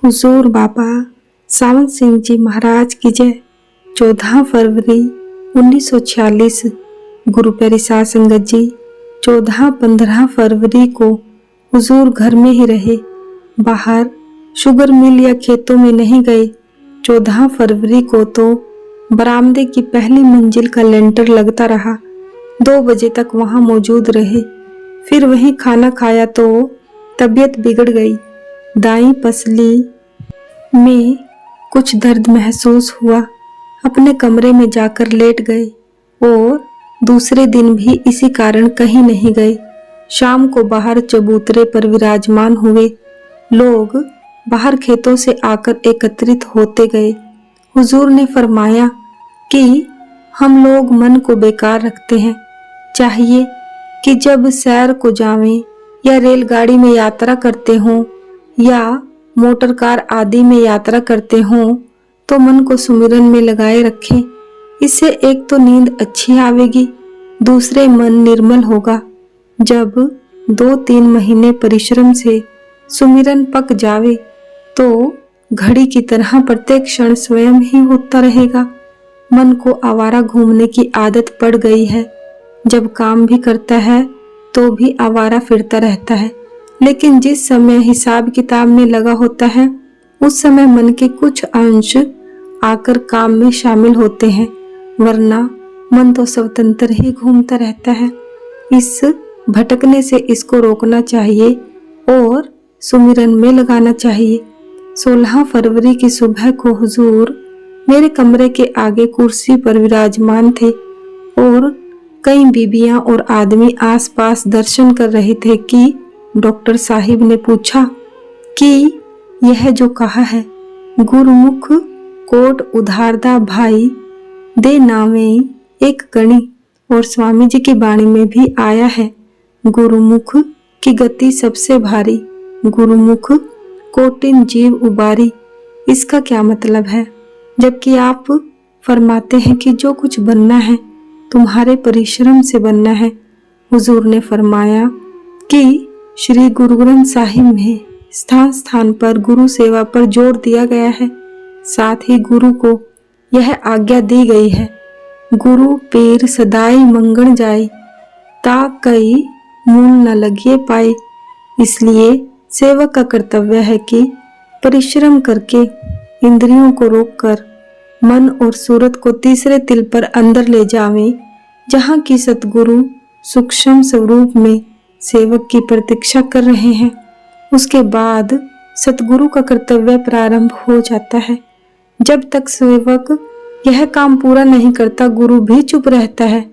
हुजूर बाबा सावंत सिंह जी महाराज की जय। 14 फरवरी 1946 गुरु प्यारी साध संगत जी 14-15 फरवरी को हुजूर घर में ही रहे, बाहर शुगर मिल या खेतों में नहीं गए। 14 फरवरी को तो बरामदे की पहली मंजिल का लेंटर लगता रहा। 2 बजे तक वहां मौजूद रहे, फिर वहीं खाना खाया तो तबीयत बिगड़ गई। दाईं पसली में कुछ दर्द महसूस हुआ, अपने कमरे में जाकर लेट गए और दूसरे दिन भी इसी कारण कहीं नहीं गए। शाम को बाहर चबूतरे पर विराजमान हुए। लोग बाहर खेतों से आकर एकत्रित होते गए। हुजूर ने फरमाया कि हम लोग मन को बेकार रखते हैं, चाहिए कि जब सैर को जावें या रेलगाड़ी में यात्रा करते हों या मोटर कार आदि में यात्रा करते हों तो मन को सुमिरन में लगाए रखें। इससे एक तो नींद अच्छी आवेगी, दूसरे मन निर्मल होगा। जब 2-3 महीने परिश्रम से सुमिरन पक जावे तो घड़ी की तरह प्रत्येक क्षण स्वयं ही होता रहेगा। मन को आवारा घूमने की आदत पड़ गई है, जब काम भी करता है तो भी आवारा फिरता रहता है, लेकिन जिस समय हिसाब किताब में लगा होता है उस समय मन के कुछ अंश आकर काम में शामिल होते हैं, वरना मन तो स्वतंत्र ही घूमता रहता है। इस भटकने से इसको रोकना चाहिए और सुमिरन में लगाना चाहिए। 16 फरवरी की सुबह को हुजूर मेरे कमरे के आगे कुर्सी पर विराजमान थे और कई बीबियां और आदमी आसपास दर्शन कर रहे थे कि डॉक्टर साहिब ने पूछा कि यह जो कहा है गुरुमुख कोट उधारदा भाई दे नावे एक गणी, और स्वामी जी की वाणी में भी आया है गुरुमुख की गति सबसे भारी, गुरुमुख कोटिन जीव उबारी। इसका क्या मतलब है, जबकि आप फरमाते हैं कि जो कुछ बनना है तुम्हारे परिश्रम से बनना है। हुजूर ने फरमाया कि श्री गुरु ग्रंथ साहिब में स्थान स्थान पर गुरु सेवा पर जोर दिया गया है, साथ ही गुरु को यह आज्ञा दी गई है गुरु पीर सदाई मंगण जाए ता कई मूल न लगिए पाए। इसलिए सेवक का कर्तव्य है कि परिश्रम करके इंद्रियों को रोककर मन और सूरत को तीसरे तिल पर अंदर ले जावें, जहाँ की सतगुरु सूक्ष्म स्वरूप में सेवक की प्रतीक्षा कर रहे हैं। उसके बाद सतगुरु का कर्तव्य प्रारंभ हो जाता है। जब तक सेवक यह काम पूरा नहीं करता गुरु भी चुप रहता है।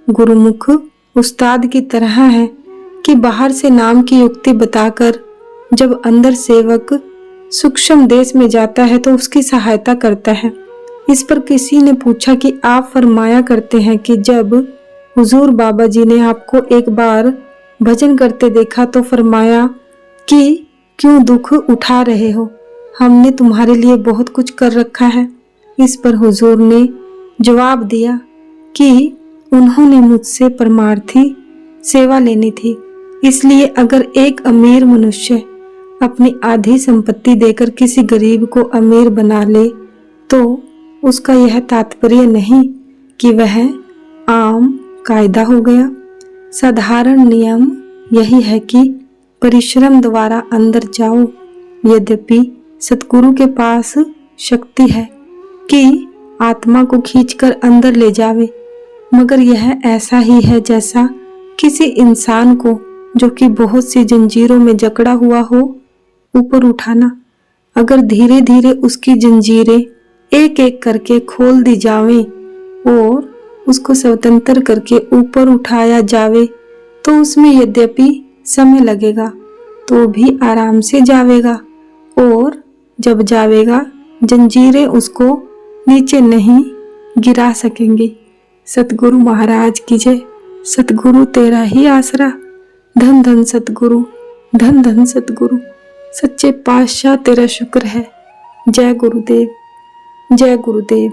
गुरुमुख उस्ताद की तरह है कि बाहर से नाम की युक्ति बताकर जब अंदर सेवक सूक्ष्म देश में जाता है तो उसकी सहायता करता है। इस पर किसी ने पूछा कि आप फरमाया करते हैं कि जब हुजूर बाबा जी ने आपको एक बार भजन करते देखा तो फरमाया कि क्यों दुख उठा रहे हो, हमने तुम्हारे लिए बहुत कुछ कर रखा है। इस पर हुजूर ने जवाब दिया कि उन्होंने मुझसे परमार्थी सेवा लेनी थी, इसलिए अगर एक अमीर मनुष्य अपनी आधी संपत्ति देकर किसी गरीब को अमीर बना ले तो उसका यह तात्पर्य नहीं कि वह आम कायदा हो गया। साधारण नियम यही है कि परिश्रम द्वारा अंदर जाओ। यद्यपि सतगुरु के पास शक्ति है कि आत्मा को खींचकर अंदर ले जावे, मगर यह ऐसा ही है जैसा किसी इंसान को जो कि बहुत सी जंजीरों में जकड़ा हुआ हो ऊपर उठाना। अगर धीरे धीरे उसकी जंजीरें एक एक करके खोल दी जावें और उसको स्वतंत्र करके ऊपर उठाया जावे तो उसमें यद्यपि समय लगेगा तो भी आराम से जावेगा, और जब जावेगा जंजीरें उसको नीचे नहीं गिरा सकेंगी। सतगुरु महाराज की जय। सतगुरु तेरा ही आसरा, धन धन सतगुरु, धन धन सतगुरु, सच्चे पातशाह तेरा शुक्र है। जय गुरुदेव, जय गुरुदेव।